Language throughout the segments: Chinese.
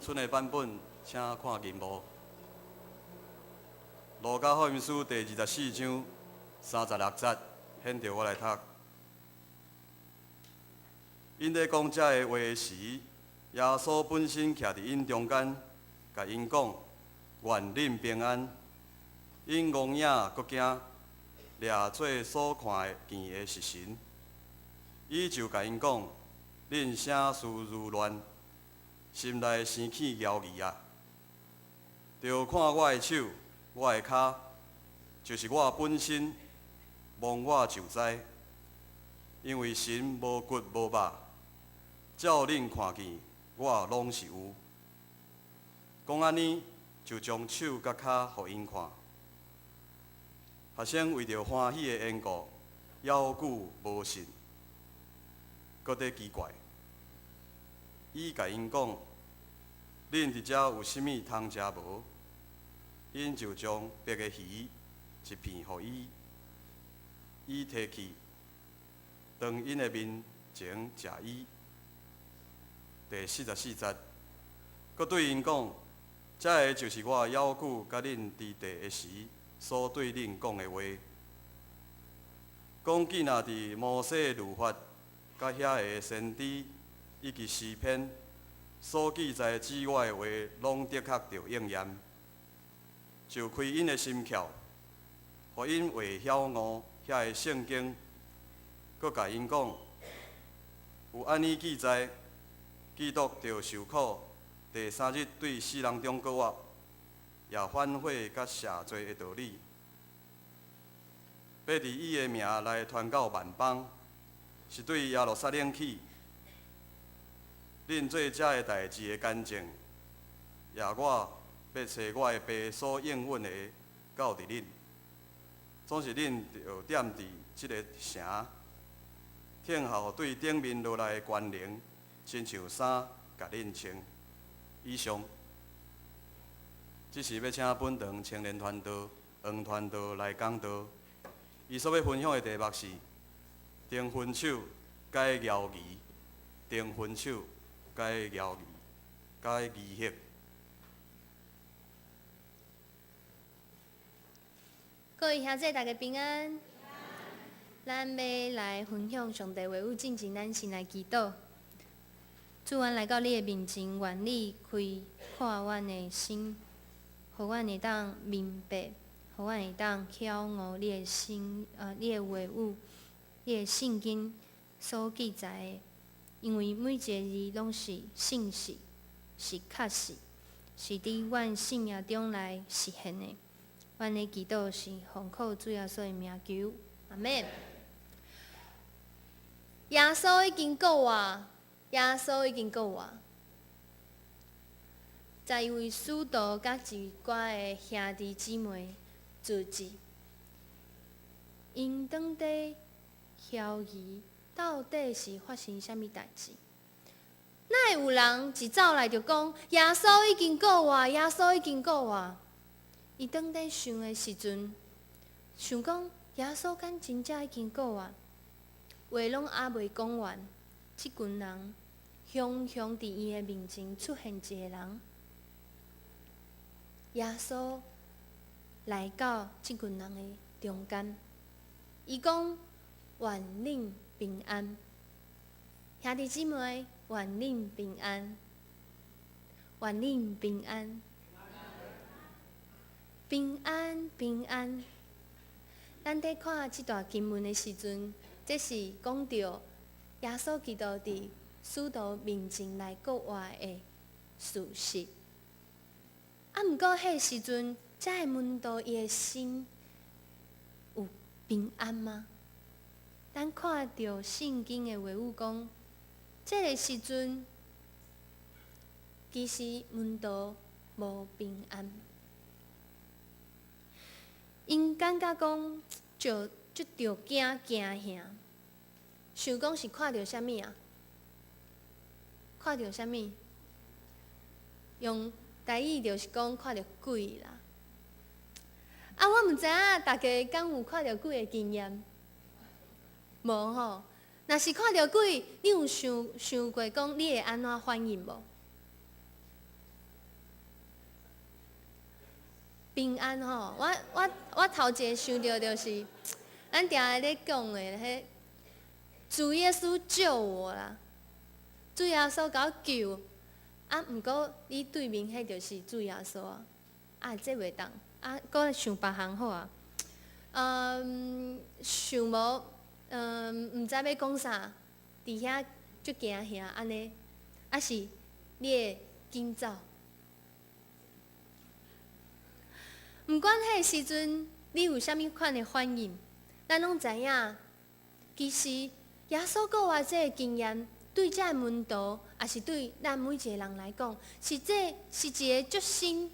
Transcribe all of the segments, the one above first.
剩的版本请看银幕。路加福音书第24章36节，显着我来读。因咧讲这个话时，耶稣本身徛伫因中间，甲因讲：愿恁平安。因戆影搁惊，掠做所看见的是神。伊就甲因讲：恁啥事如乱，心内生起妖疑啊！着看我的手，我的骹，就是我本身，摸我就知。因为神无骨无肉，照恁看见，我拢是有。讲安尼，就将手甲骹互因看。学生为着欢喜的缘故，犹久无信，搁伫奇怪。伊甲因讲：恁伫遮有啥物通食无？因就将白的鱼一片互伊，伊摕去，当因的面前食伊。第44节，搁对因讲：这个就是我犹久甲恁伫地的时所对恁讲的话。讲既若伫摩西律法，甲遐个先知以及诗篇所记载之外的话，拢的确着应验。就开因的心窍，互因会晓悟遐个圣经，搁甲因讲，有安尼记载，基督着受苦，第3日对死人中搁活，也反悔甲赦罪的道理，要伫伊的名来传到万邦，是对耶路撒冷起，恁做遮个代志的干净，也我要找我的爸所应允的，到伫恁。总是恁着踮伫即个城，听候对顶面落来的官灵，亲像衫甲恁穿。以上，这是要请本堂青年团队、黄团队来讲道。伊所要分享的题目是：定分手该摇疑，定分手该摇疑，该疑惑。各位兄弟，大家平安。咱要来分享上帝话语，进前咱先来祈祷。主，阮来到你的面前，愿你开看阮的心，互阮会当明白，互阮会当晓悟你的心，你的话语，你的圣经所记载的。因为每一个字拢是信实，是确实，是伫阮生命中来实现的。阮的祈祷是奉靠主耶稣的名求，阿门。耶稣已经告我，耶稣已经告我，在一位使徒甲一寡的兄弟姊妹自治，因当地怀疑到底是发生啥物代志。哪会有人一走来就讲耶稣已经告我，耶稣已经告我？伊当底想的时阵，想讲耶稣敢真正已经告我，话拢还未讲完，即群人雄雄伫伊的面前出现一个人，耶稣来到即群人的中间，伊讲：愿恁平安，兄弟姊妹，愿恁平安，愿恁平安。平安，平安。咱伫看即段经文的时阵，这是讲到耶稣基督伫使徒面前来告话的事实。毋过迄时阵，遮个门徒伊的心有平安吗？咱看到圣经的话语讲，这个时阵其实门徒无平安。因感觉讲，就着惊吓，想讲是看到啥物啊？看到啥物？用台语就是讲看到鬼啦。啊，我毋知影大家敢有看到鬼的经验？无吼。若是看到鬼，你有想过讲你会安怎反应无？平安吼，我头一个想到就是咱定下咧讲的迄主耶稣救我啦，主耶稣甲我救，啊，毋过你对面迄就是主耶稣啊，啊，这袂当，啊，搁想别项好啊，想无，毋知要讲啥，伫遐足惊吓安尼，啊是你会紧走。毋管迄个时阵你有啥物款的反应，咱拢知影，其实耶稣过我这个经验，对这个门徒，也是对咱每一个人来讲，是一个足新，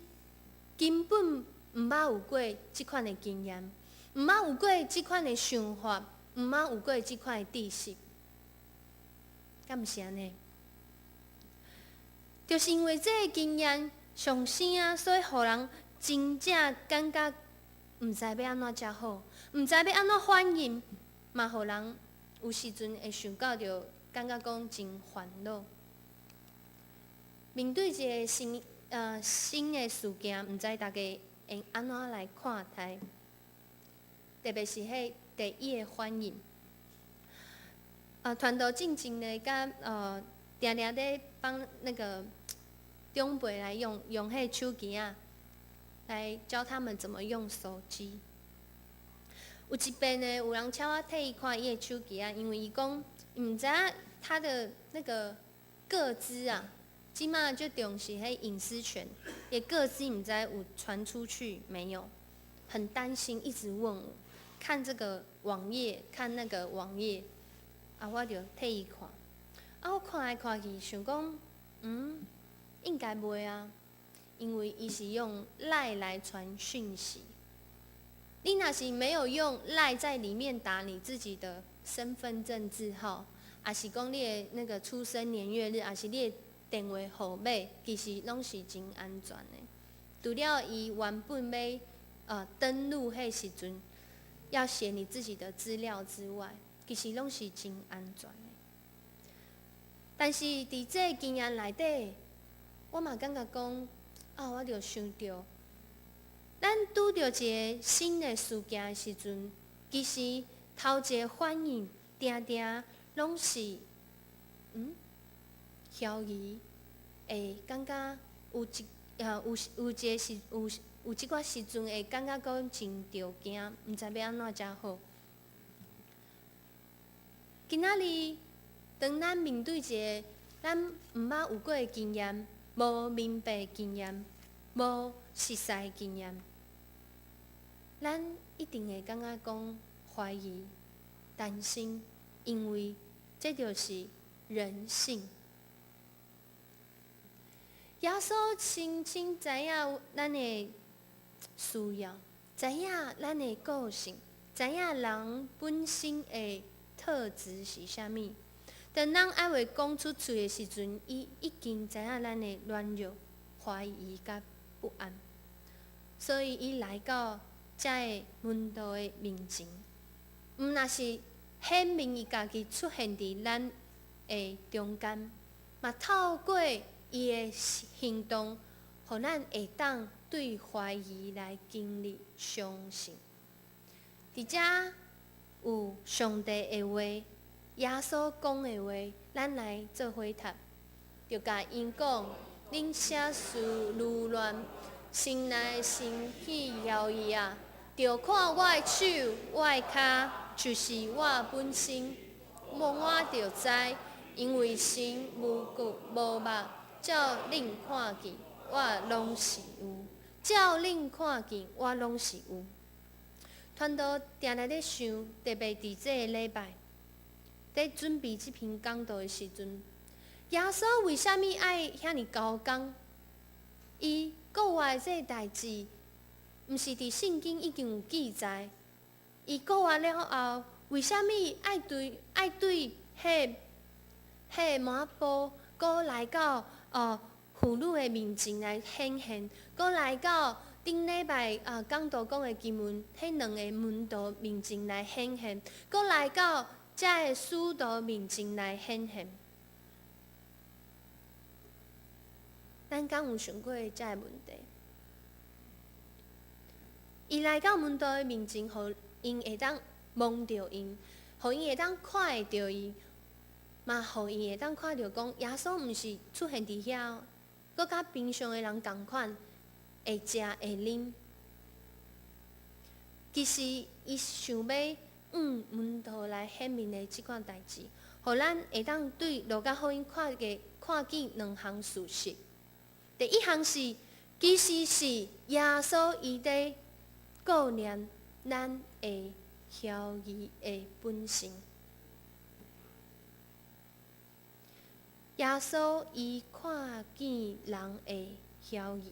根本毋捌有过即款的经验，毋捌有过即款的想法，毋捌有过即款的知识，敢毋是安尼？就是因为这个经验上生啊，所以互人真正感觉毋知要安怎才好，毋知要安怎反应，嘛互人有时阵会想到着，感觉讲真烦恼。面对一个新的事件，毋知大家会安怎来看待？特别是迄第一个反应。传道进前咧，甲定定咧帮那个长辈来用迄手机啊。来教他们怎么用手机。有一遍呢，有人请我替伊看伊的手机啊，因为伊讲，毋知影他的那个个资啊，即马就重视迄隐私权，也个资毋知有传出去没有，很担心，一直问我看这个网页，看那个网页，啊，我就替伊看，啊，我看来看去，想讲，应该袂啊。因为伊是用赖来传讯息，你若是没有用赖在里面打你自己的身份证字号，还是讲你的那个出生年月日，还是你的电话号码，其实拢是真安全的。除了伊原本要登录迄时阵要写你自己的资料之外，其实拢是真安全的。但是伫这经验内底，我嘛感觉讲。我就想到，咱拄着一个新的事件的时阵，其实头一个反应定定拢是，怀疑，会感觉有一个是有即寡时阵会感觉讲真着惊，毋知要安怎才好。今仔日，当咱面对一个咱毋捌有过的经验。无明白经验，无实在经验，咱一定会感觉讲怀疑、担心，因为这就是人性。耶稣清清知影咱的需要，知影咱的个性，知影人本身的特质是啥物。当咱爱话讲出嘴的时阵，伊已经知影咱的软弱、怀疑甲不安，所以伊来到这个门徒的面前，毋若是显明伊家己出现伫咱的中间，嘛透过伊的行动，互咱会当对怀疑来经历相信。伫遮有上帝的话。耶稣讲的话，咱来做回答，就甲因讲：恁写事如乱，心内心起摇曳啊！就看我的手、我的骹，就是我本身。我就知，因为神无骨无肉，照恁看见，我拢是有；照恁看见，我拢是有。传道定定咧想，特别伫这个礼拜。在准备这篇讲道的时阵，耶稣为虾米爱遐尼高讲？伊国外这代志，毋是伫圣经已经有记载。伊国外了后，为虾米爱对迄马布，搁来到妇女的面前来显现，搁来到顶礼拜讲道讲的经文，迄两个门徒面前来显现，搁来到。才会使徒面前来显现。咱敢有想过这个问题？伊来到门徒的面前，互因会当望到因，互因会当看会到伊，嘛互因会当看到讲，耶稣毋是出现伫遐，搁甲平常的人共款，会食会啉。其实伊想要门徒来显明的即款代志，互咱会当对路加福音看见两项事实。第一项是，其实是耶稣伊在顾念咱的晓义的本性。耶稣伊看见人的晓义，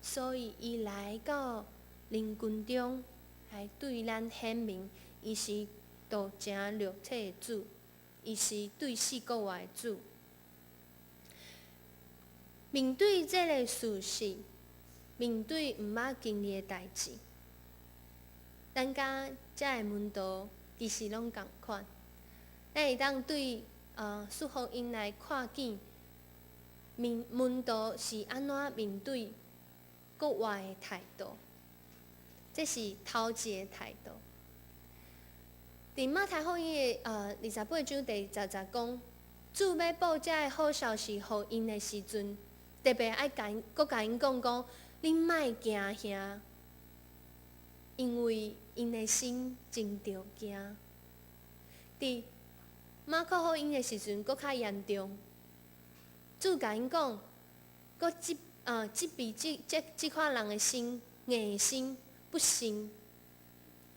所以伊来到人群中，来对咱显明，伊是道成肉体的主，伊是对世国外的主。面对这个事实，面对毋捌经历的代志，咱甲遮个门徒其实拢共款，咱会当对四福音来看见门徒是安怎面对国外的态度，这是头一个态度。伫马太福音的28章第10讲，主要报这个好消息互因的时阵，特别爱甲因讲，恁莫惊遐，因为因的心真着惊。伫马可福音的时阵，搁较严重。主甲因讲，搁即款人的心硬心不信。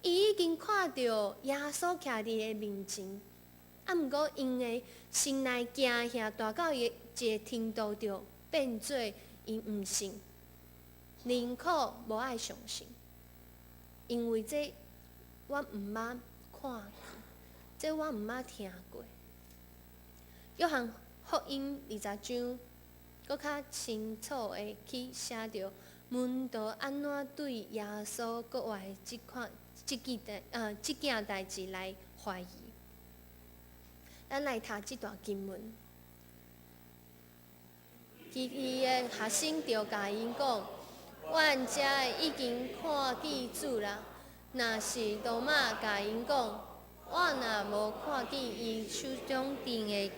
伊已经看到耶稣徛伫个面前，毋过因的心内惊吓大到一个程度，着变做因毋信，宁可无爱相信，因为这我毋捌看见，这我毋捌听过。约翰福音20章，搁较清楚的去写着门徒安怎对耶稣国外即件代志来怀疑。咱来读即段经文，伊的学生就甲因讲：“阮遮已经看见主啦。”若是多马甲因讲：“我若无看见伊手中顶的，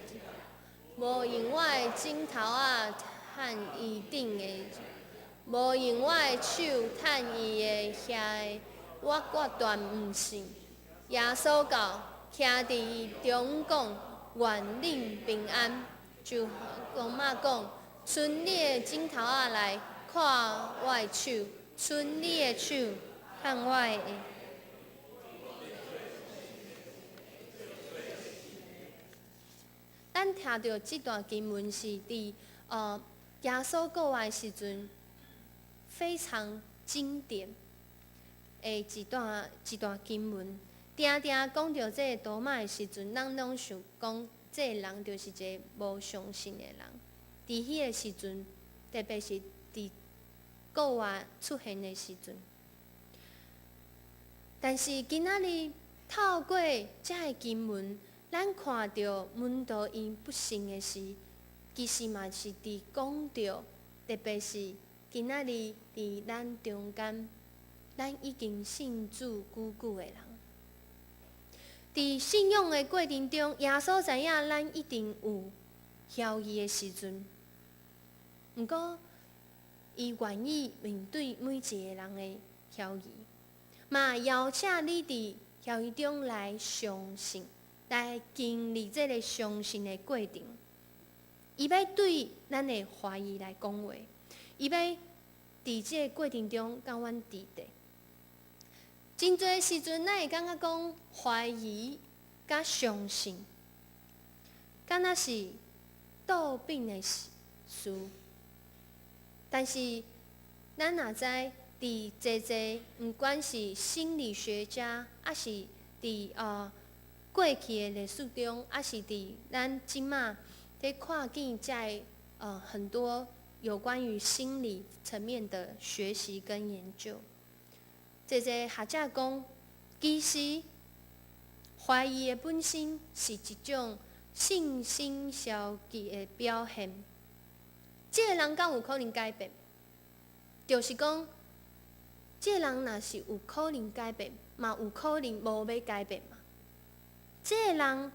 无用我的指头仔探伊顶的，无用我的手探伊的遐，我决断毋信。”耶稣教徛伫伊中讲：“愿恁平安。”就多马讲：“伸你的指头仔来看我的手，伸你的手看我的。”咱听到这段经文是伫耶稣过来时阵非常经典的一段经文。定定讲到这个多马的时阵，咱拢想讲，这个人就是一个无相信的人。伫迄个时阵，特别是伫国外出现的时阵，但是今仔日透过这个经文，咱看到门徒因不信的事，其实嘛是伫讲到，特别是今仔日伫咱中间，咱已经信主久的人，伫信仰的过程中，耶稣知影咱一定有晓义的时阵，毋过伊愿意面对每一个人的晓义，嘛邀请你伫晓义中来相信，来经历这个相信的过程。伊要对咱的怀疑来讲话，伊要伫这个过程中甲阮伫地。真侪时阵，咱会感觉讲怀疑甲相信，敢若是倒变的事。但是咱若知伫济，毋管是心理学家，还是伫过去的历史中，还是伫咱即马在看见在很多有关于心理层面的学习跟研究。济学者讲，其实怀疑的本身是一种信心消极的表现。这个人敢有可能改变？就是讲，这人若是有可能改变，嘛有可能无要改变嘛。这人，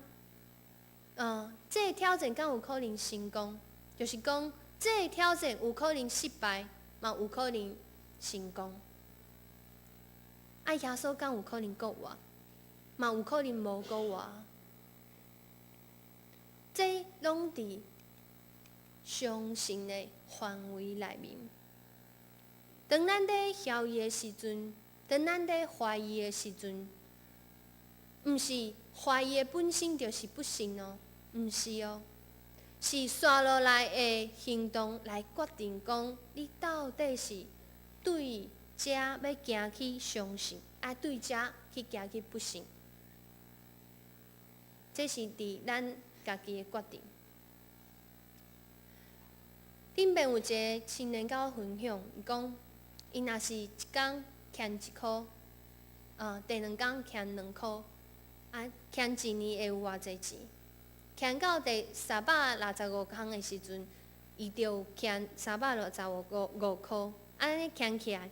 这挑战敢有可能成功？就是讲，这挑战有可能失败，嘛有可能成功。耶稣敢有可能国活？嘛有可能无国活。这拢伫相信的范围内面。当咱在怀疑的时阵，当咱在怀疑的时阵，毋是怀疑的本身就是不信哦，毋是哦，是刷落来的行动来决定讲，你到底是对遮要行去相信，啊对遮去行去不信。这是伫咱家己的决定。顶边有一个青年甲我分享，伊讲，伊若是一工欠1箍，第2工欠2箍，欠一年会有偌济钱？欠到第365工的时阵，伊就欠365箍，安尼欠起来，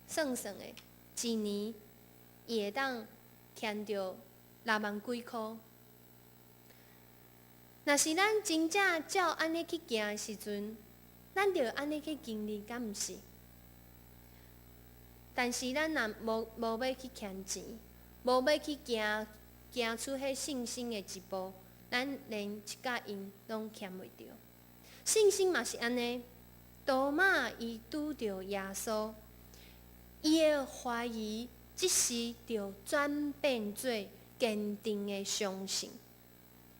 算算的，一年伊会当欠着6万几箍。若是咱真正照安尼去行的时阵，咱就安尼去经历，敢毋是？但是咱若无要去欠钱，无要去行出迄信心的一步，咱连一角银拢欠袂着。信心嘛是安尼，多马伊拄着耶稣，伊的怀疑即时就转变做坚定的相信。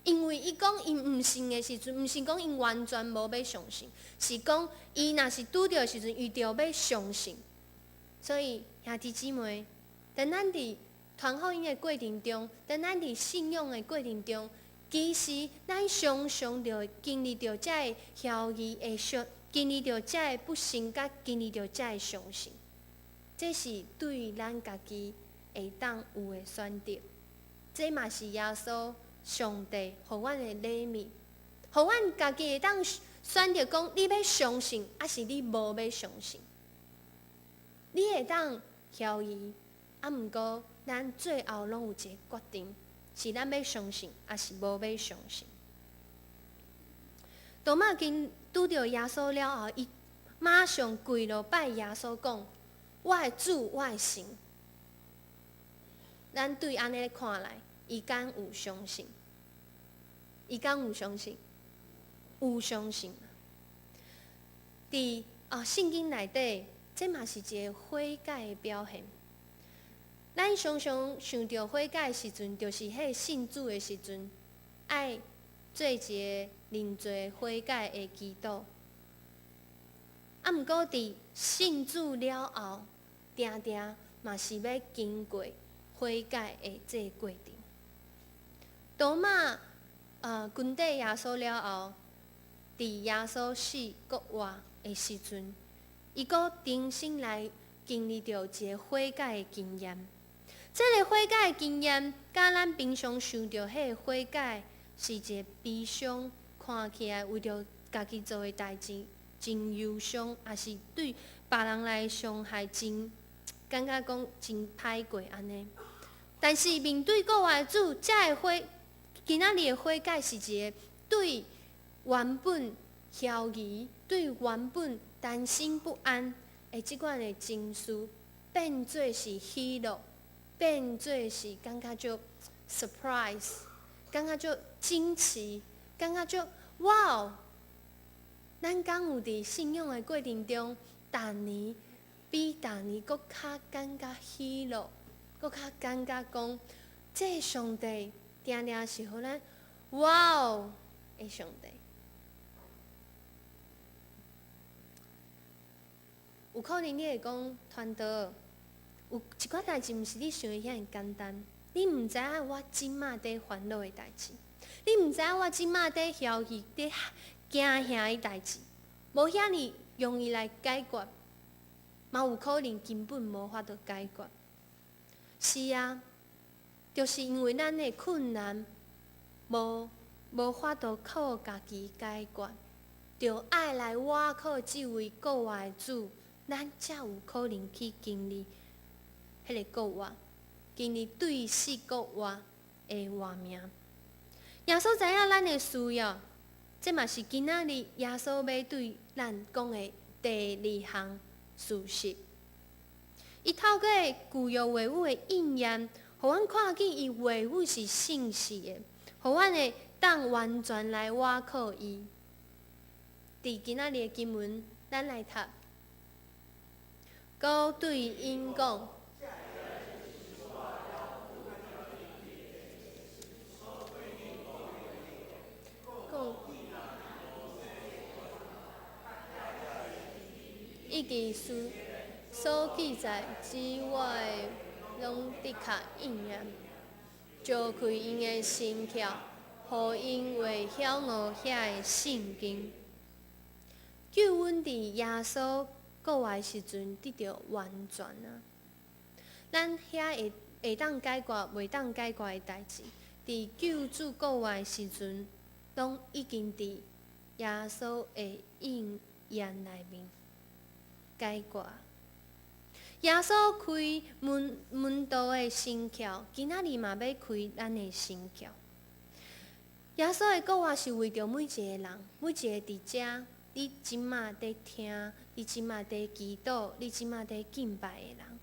因为伊讲伊毋信的时阵，毋是讲伊完全无要相信，是讲伊若是拄着的时阵，伊就要相信。所以兄弟姊妹，当咱伫传福音的过程中，当咱伫信仰的过程中，其实咱常常就会经历着遮个怀疑的经历着遮个不信，甲经历着遮个相信。这是对咱家己会当有的选择，这嘛是耶稣上帝互阮的礼物，互阮家己会当选择讲，你要相信，还是你无要相信？你会当怀疑，毋过咱最后拢有一个决定，是咱要相信，还是无要相信？多马拄着耶稣了后，伊马上跪落拜耶稣讲：“我的主，我的神。”咱对安尼看来，伊敢有相信？伊敢有相信？有相信。伫圣经内底，这嘛是一个悔改的表现。咱常常想到悔改的时阵，就是迄信主的时阵，爱做一个认罪悔改的祈祷。毋过伫信主了后，定定嘛是要经过悔改的这个过程。多马军队耶稣了后，伫耶稣死国活的时阵，伊阁重新来经历着一个悔改的经验。这个悔改的经验，甲咱平常想到迄个悔改，是一个悲伤，看起来为着家己做的代志真忧伤，也是对别人来伤害真，感觉讲真歹过安尼。但是面对国外主，今仔日的悔改是一个对原本怀疑、对原本担心不安的即款的情绪，变做是喜乐，变做是感觉就 surprise， 感觉就惊奇，感觉就哇哦！咱敢有伫信仰的过程中，逐年比逐年搁较感觉喜乐，搁较感觉讲，这上帝定定是互咱哇哦的上帝。有可能你会讲传道，有一寡代志毋是你想的遐尔简单。你毋知影我即马在烦恼的代志，你毋知影我即马在怀疑、在惊吓的代志，无遐尔容易来解决，嘛有可能根本无法度解决。是啊，就是因为咱的困难无法度靠家己解决，就爱来倚靠这位国外的主咱才有可能去经历迄个国外，经历对死国外的活命。耶稣知影咱的需要，这嘛是今仔日耶稣要对咱讲的第二项事实。伊透过旧约话语的应验，互阮看见伊话语是信实的，互阮会当完全来倚靠伊。伫今仔日的经文，咱来读。高对因讲。伊记书所记载之外的，拢的确应验，召开因的心窍，互因为晓悟遐个圣经。救阮伫耶稣国外时阵得到完全啊！咱遐会当解决、袂当解决的代志，伫救主国外时阵，拢已经伫耶稣的应验内面解决。耶稣开门道的心窍，今仔日嘛要开咱的心窍。耶稣的国话是为着每一个人，每一个伫遮，你即马在听，你即马在祈祷，你即马在敬拜的人，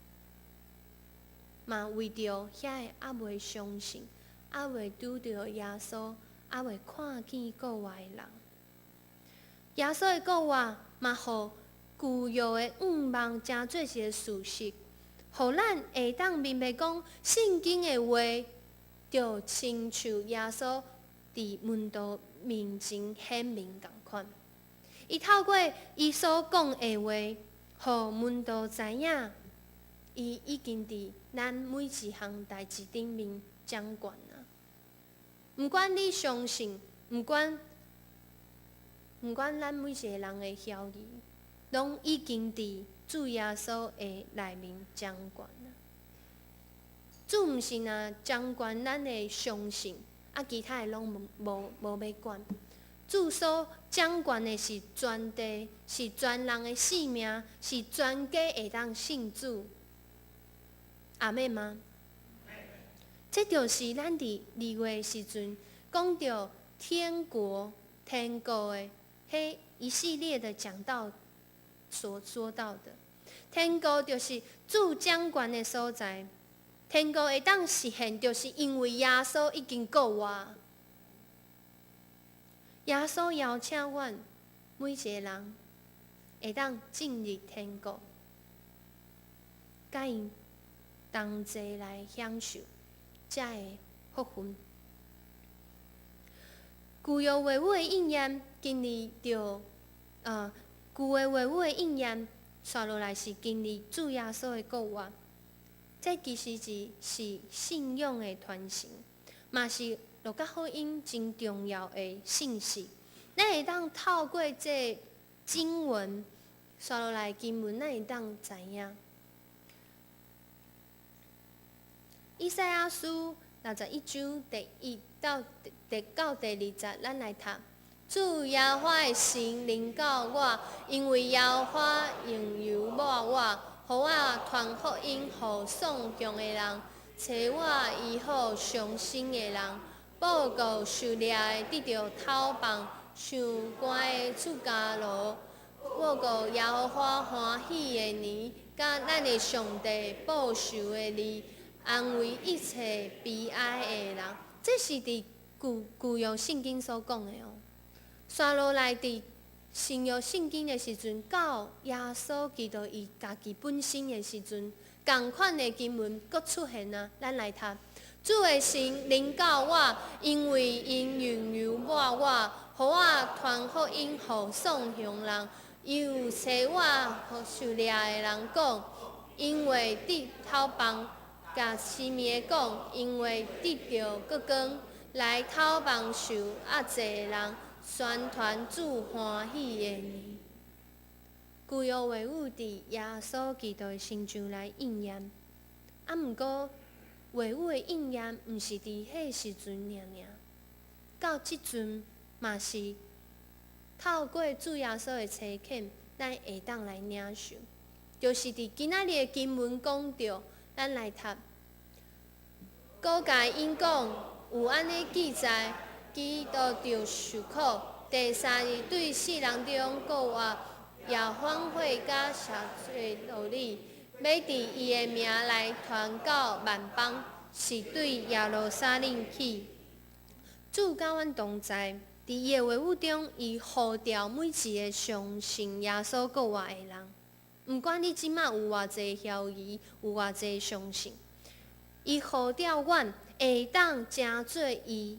嘛为着遐个还未相信、还未拄着耶稣、还未看见国话的人。耶稣的国话嘛，互旧约的望真做一个事实，互咱会当明白讲，圣经的话，就亲像耶稣伫门徒面前显明共款。伊透过伊所讲的话，互门徒知影，伊已经伫咱每一项代志顶面掌权啊！毋管你相信，毋管咱每一个人的晓义，拢已经伫主耶稣的内面掌权啊！主毋是若掌权咱的相信，其他的拢无要管。主所掌权的是全地，是全人的性命，是全家会当信主。阿妹吗？这就是咱伫2月时阵讲到天国的迄一系列的讲道所说到的。天国就是主掌权的所在，天国会当实现，就是因为耶稣已经告我。耶稣邀请阮每一个人会当进入天国，甲因同齐来享受这个福分。旧约话语的应验，经历着旧的话语的应验，刷落来是经历主耶稣的国话。这其实是信仰的传承，嘛是路加福音真重要的信息。咱会当透过这经文刷落来经文，咱会当知影。以赛亚书61章第1到第9、第20，咱来读。主耶和华的神临到我，因为耶和华用油抹我，互我传福音，互丧强的人，找我医好伤心的人，报告受掠的得到透放，上悬的出家路，报告耶和华欢喜的年，甲咱的上帝报仇的日，安慰一切悲哀的人。这是伫旧约圣经所讲的哦。刷落来伫新约圣经的时阵，到耶稣基督伊家己本身的时阵，同款的经文搁出现啊！咱来读：主的神临到我，因为因用油抹我，互我传福音，互丧强人，又找我互受掠的人讲，因为得透放，甲失眠的讲，因为得到国光，来透放受压制的人。宣传主欢喜的年，旧约话语伫耶稣基督的身上来应验。毋过话语的应验，毋是伫迄时阵尔，到即阵嘛是透过主耶稣的差遣，咱会当来领受。就是伫今仔日的经文讲着，咱来读。各界因讲有安尼记载，基督着受苦，第三日对世人中国活，也反悔甲赦罪道理，要伫伊的名来传到万邦，是对耶路撒冷起。主甲阮同在，伫伊的话语中，伊呼召每一个相信耶稣国活的人，毋管你即马有偌济怀疑，有偌济相信，伊呼召阮会当成做伊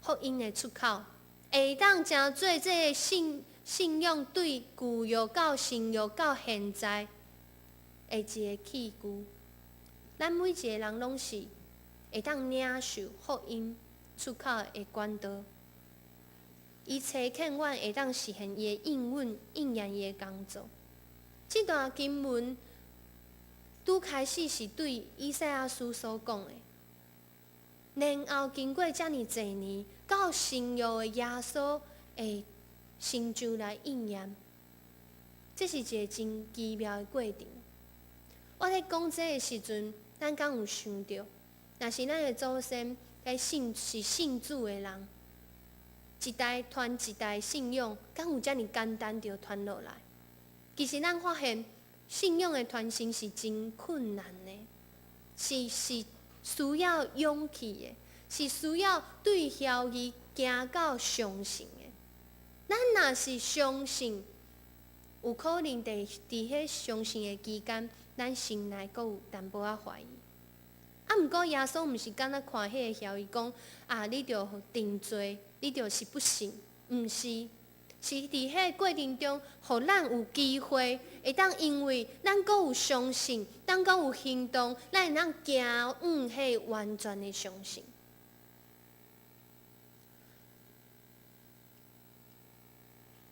福音的出口，会当成做这个信仰对旧约到新约到现在的一个器具。咱每一个人拢是会当领受福音出口的管道。伊差遣阮会当实现伊的应验伊的工作。这段经文拄开始是对以赛亚书所讲的，然后经过遮尔侪年，到新约的耶稣会成就来应验，这是一个真奇妙的过程。我咧讲这个时阵，咱敢有想到，若是咱的祖先是信主的人，一代传一代信仰，敢有遮尔简单就传落来？其实咱发现，信仰的传承是真困难的，是需要勇气的，是需要对怀疑行到相信的。咱若是相信，有可能伫迄相信的期间，咱心内阁有淡薄仔怀疑。毋过耶稣毋是敢若看迄个怀疑讲你着定罪，你就是不信，毋是。是伫迄个过程中，互咱有机会，会当因为咱阁有相信，咱阁有行动，咱会当行迄完全的相信。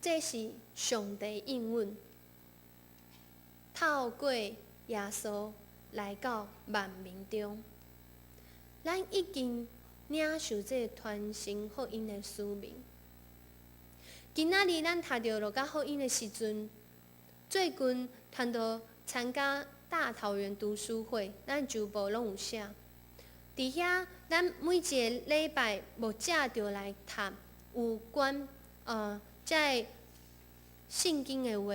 这是上帝应允，透过耶稣来到万民中，咱已经领受这传承福音的使命。今仔日咱读到路加福音的时阵，最近谈到参加大桃园读书会，咱周报拢有写。伫遐，咱每一个礼拜牧者就来读有关在圣经的话、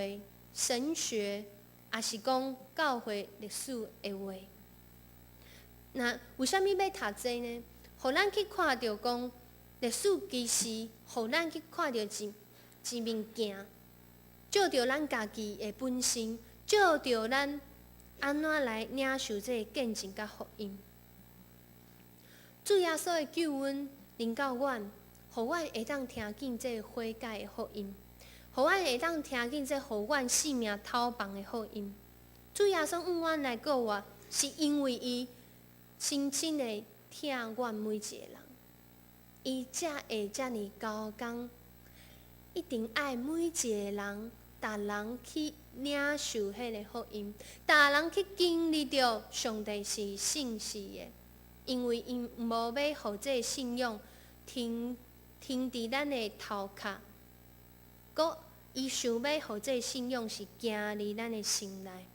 神学，也是讲教会历史的话。那为虾米要读这呢？互咱去看到讲历史其实，互咱去看到一物件，照着咱家己的本身，照着咱安怎来领受这个见证甲福音。主耶稣的救恩临到阮，互阮会当听见这个悔改的福音，互阮会当听见这互阮性命透放的福音。主耶稣用阮来过活，是因为伊深深的疼阮每一个人，伊才会遮尔高工。一定爱每一个人，逐人去领受迄个福音，逐人去经历着上帝是信实的，因为伊无要互这信仰停伫咱的头壳，搁伊想要互这信仰是行伫咱的心内。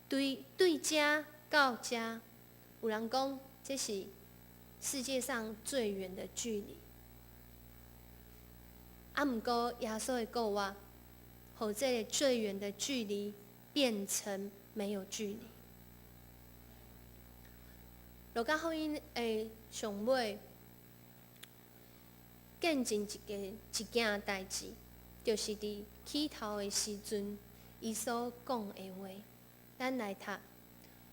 对遮到遮，有人讲这是世界上最远的距离。毋过，耶稣的过活，互这个最远的距离变成没有距离。路加福音的上尾，见证一件代志，就是伫起头的时阵，伊所讲的话。咱来读，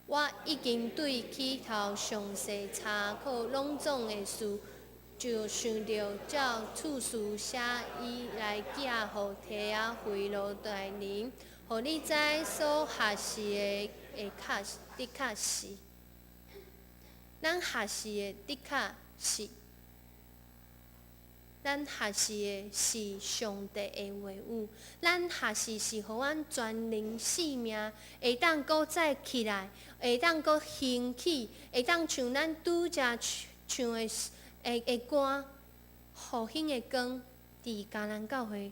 我已经对起头详细查考拢总的事。就想着照次序写伊来寄互提亚腓罗大人，互你知所学习的的确是，咱学习的的确是，咱学习的是上帝的话语，咱学习是互阮全灵性命会当搁再起来，会当搁兴起，会当像咱拄则唱的。的歌，复兴的光，伫迦南教会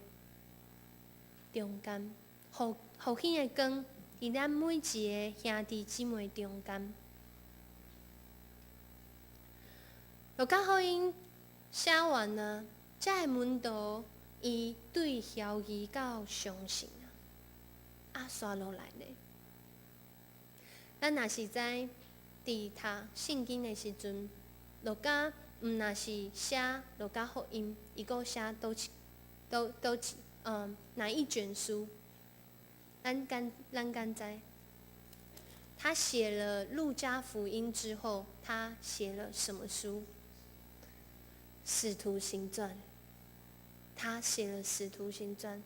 中间，复兴的光伫咱每一个兄弟姊妹中间。路加福音写完啊，遮个门徒伊对怀疑到相信啊，刷落来咧。咱若是知伫读圣经的时阵，路加毋若是写路加福音，伊阁写哪一卷书？咱敢知？他写了路加福音之后，他写了什么书？使徒行传。他写了使徒行传，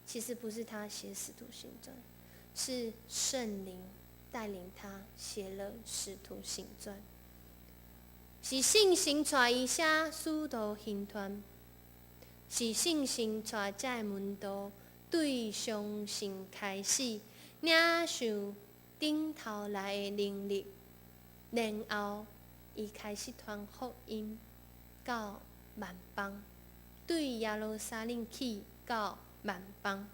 其实不是他写使徒行传，是圣灵带领他写了使徒行传。是圣神带伊写使徒行传，是圣神带遮个门徒对相信开始领受顶头来的能力，然后伊开始传福音到万邦，对耶路撒冷起到万邦。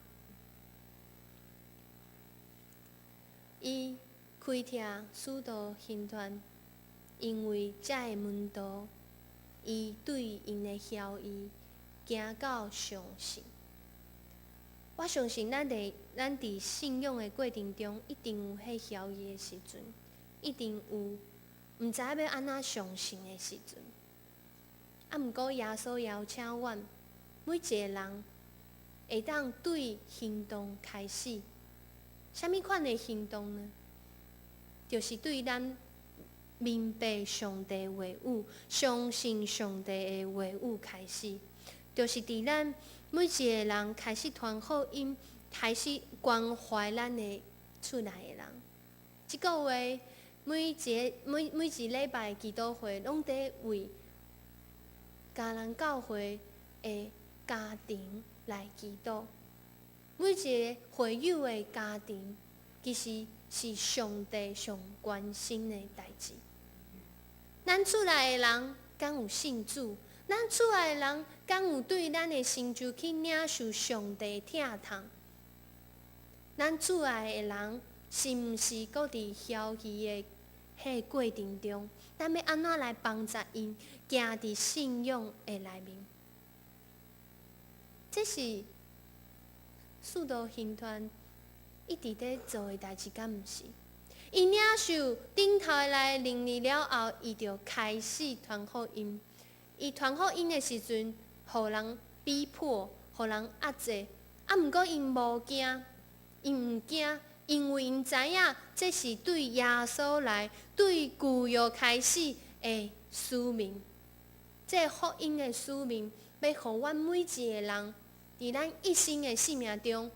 伊开帖使徒行传，因为遮个门徒，伊对因的晓疑行到相信。我相信咱伫信仰的过程中，一定有迄晓疑的时阵，一定有毋知要安怎相信的时阵。啊，毋过耶稣邀请阮每一个人会当对行动开始。啥物款的行动呢？就是对咱明白上帝的话语、相信上帝的话语开始，就是伫咱每一个人开始传福音、开始关怀咱的厝内的人。即个月每一礼拜的祈祷会，拢伫为家人教会的家庭来祈祷。每一个会友的家庭，其实是上帝上关心的代志。咱厝内的人敢有信主？咱厝内的人敢有对咱的成就去领受上帝疼痛？咱厝内的人是毋是搁伫晓疑的迄个过程中，咱要安怎来帮助因行伫信仰的内面？这是使徒行传一直在做的代志，敢毋是？伊领受顶头来的能力了后，伊就开始传福音。伊传福音的时阵，互人逼迫，互人压制。啊，毋过因无惊，因毋惊，因为因知影这是对耶稣来、对旧约开始的使命。这福音的使命，要互阮每一个人，伫咱一生的生命中，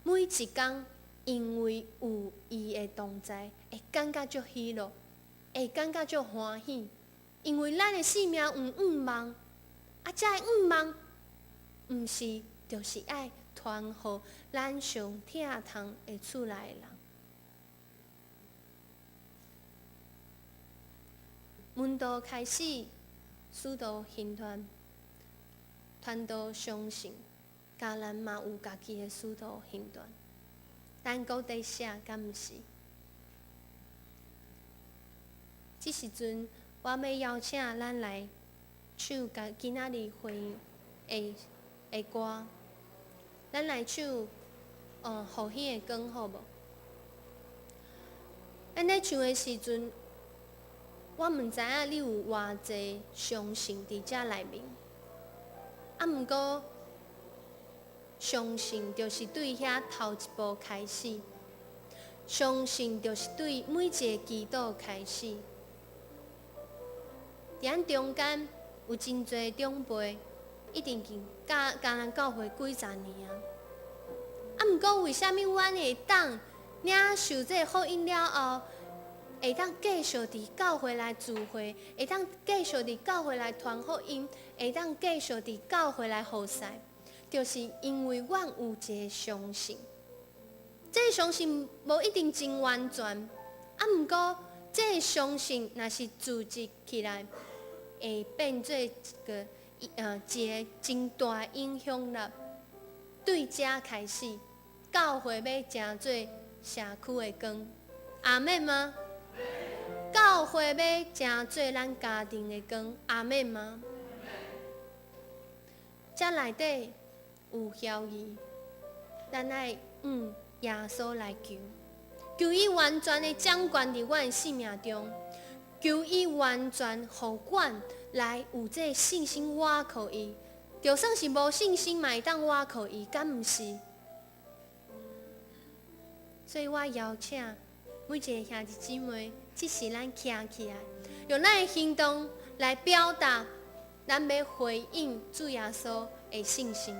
每一天，因为有伊的同在，会感觉足喜乐，会感觉足欢喜。因为咱的生命有愿望，啊，这个愿望，毋是就是爱传互咱上疼痛的厝内的人。门徒开始使徒行传，传到相信，家人嘛有家己的使徒行传，咱搁在写，敢毋是？即时阵，我要邀请咱来唱今仔日会的歌，咱来唱复兴的光，好无？咱咧唱的时阵，我毋知影你有偌济相信伫遮内面，啊，毋过相信就是对遐头一步开始，相信就是对每一个祈祷开始。伫咱中间有真侪长辈，一定教人教会几十年啊。啊，毋过为虾米阮会当领受这个福音了后，会当继续伫教会来聚会，会当继续伫教会来传福音，会当继续伫教会来服侍，就是因为阮有一个相信。这个相信无一定真完全，啊，毋过这个相信若是组织起来，会变做一个真大影响力。对遮开始，教会要成做社区的光，阿免吗？教会要成做咱家庭的光，阿免吗？这内底有晓义，咱爱耶稣来求，求伊完全的掌管伫阮的生命中，求伊完全互阮来有这信心倚靠伊。就算是无信心，嘛会当倚靠伊，敢毋是？所以我邀请每一个兄弟姊妹，即时咱站起来，用咱的行动来表达咱要回应主耶稣的信心。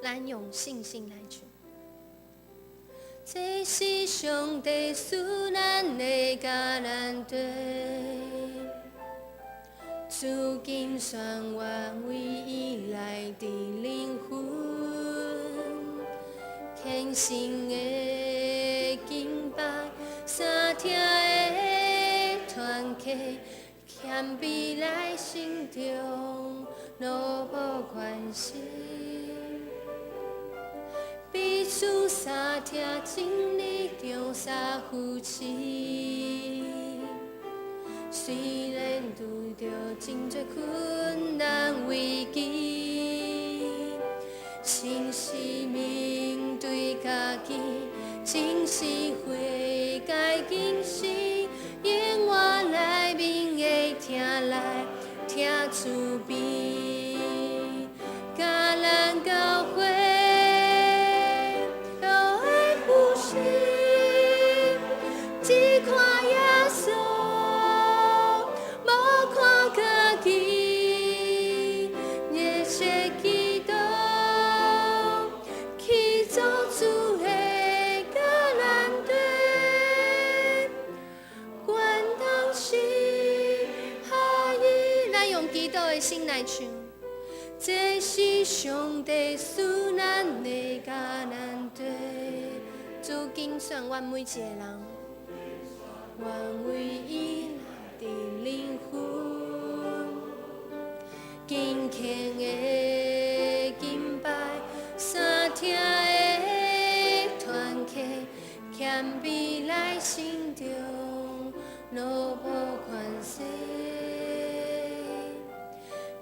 咱用信心来唱。这是上帝赐咱的甲咱地，主今选愿为伊来伫灵魂，虔诚的敬拜，三听的团契，谦卑来心中，努无关系。彼此相听，真理中相扶持。虽然拄着真多困难危机，诚实面对家己，真实悔改警示，永远来面的听来听慈悲，甲咱教会。只看耶稣，无看家己，热切祈祷，去做主的甲咱地，愿当时下伊，咱用祈祷的心来唱。这是上帝赐咱的甲咱地，主拣选阮每一个人。愿为伊来伫灵魂，敬虔的敬拜，三听的团契，谦卑来心中，努无款式，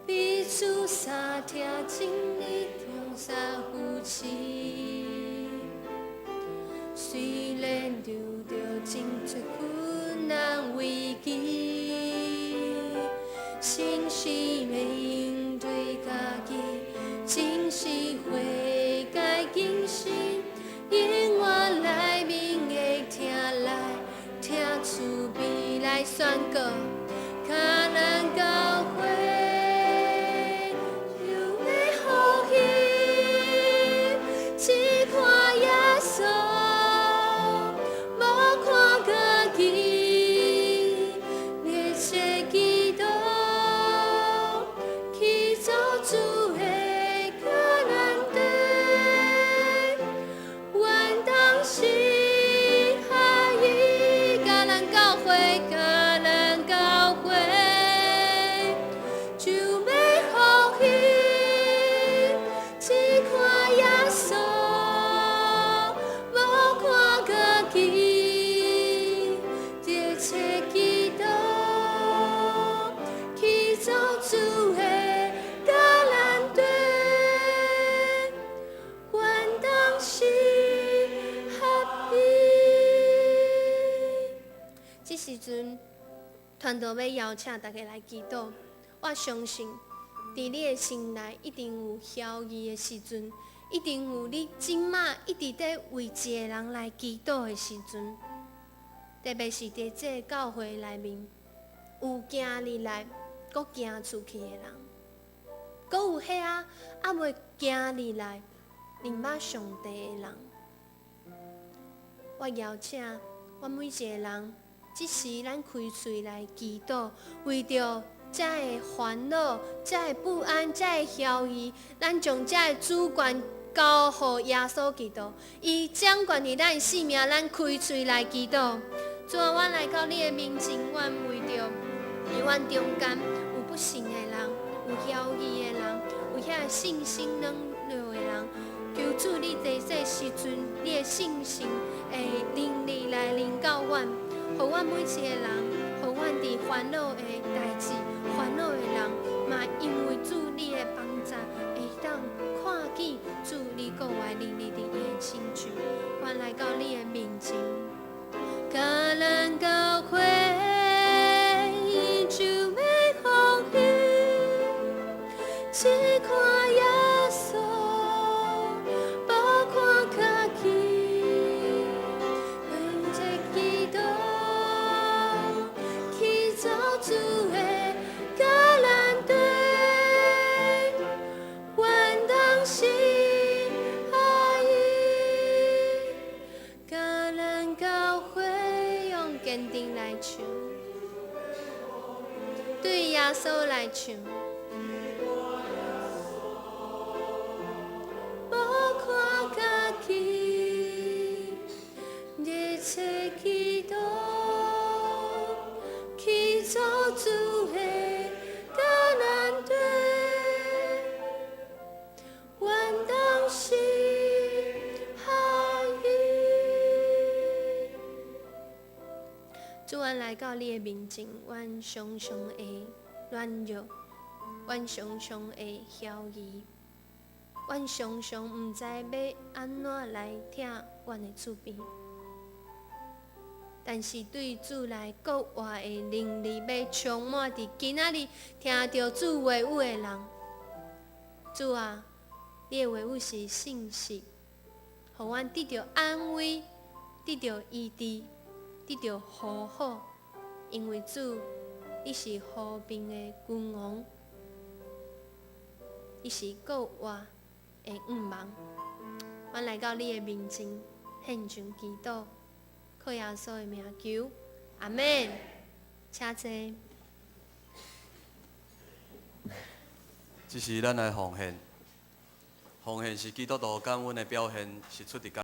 彼此相听真理中相扶持。虽然拄着真多困难危机，诚实面对家己，真实悔改警示，永远来面的听来听慈悲来宣告，甲咱教会。时阵，团队要邀请大家来祈祷。我相信，伫你的心内一定有晓义的时阵，一定有你今麦一直在为一个人来祈祷的时阵。特别是伫这教会内面，有行入来，搁行出去的人，搁有迄未行入来认捌上帝的人。我邀请我每一个人。即时，咱开嘴来祈祷，为着这个烦恼、这个不安、这个晓义，咱将这个主权交予耶稣基督，伊掌管伫咱的生命，咱开嘴来祈祷。主啊，阮来到你的面前，阮为着伫阮中间有不信的人，有骄义的人，有遐信心软弱的人。求主你在这时阵，你的信心会能力来临到阮，互阮每一个人，互阮伫烦恼的代志、烦恼的人，嘛因为主你的帮助，会当看见主你国外能力伫伊的亲像，阮来到你的面前，甲咱教会就要风雨，只看耶稣。坚定来唱，对耶稣来唱。无看家己，热切祈祷，去做主的甲咱对，阮当时。主，阮来到你的面前，阮常常会软弱，阮常常会骄疑，阮常常毋知要安怎来听阮的主编。但是对主来国外的能力，要充满伫今仔日听到主话语的人。主啊，你的话语是信息，互阮得到安慰，得到医治。得到和好，因为主，你是和平的君王，你是国外的王王。阮来到你的面前，献上祈祷，靠耶稣的名求，阿门。请坐。这是咱的奉献，奉献是基督徒感恩的表现，是出自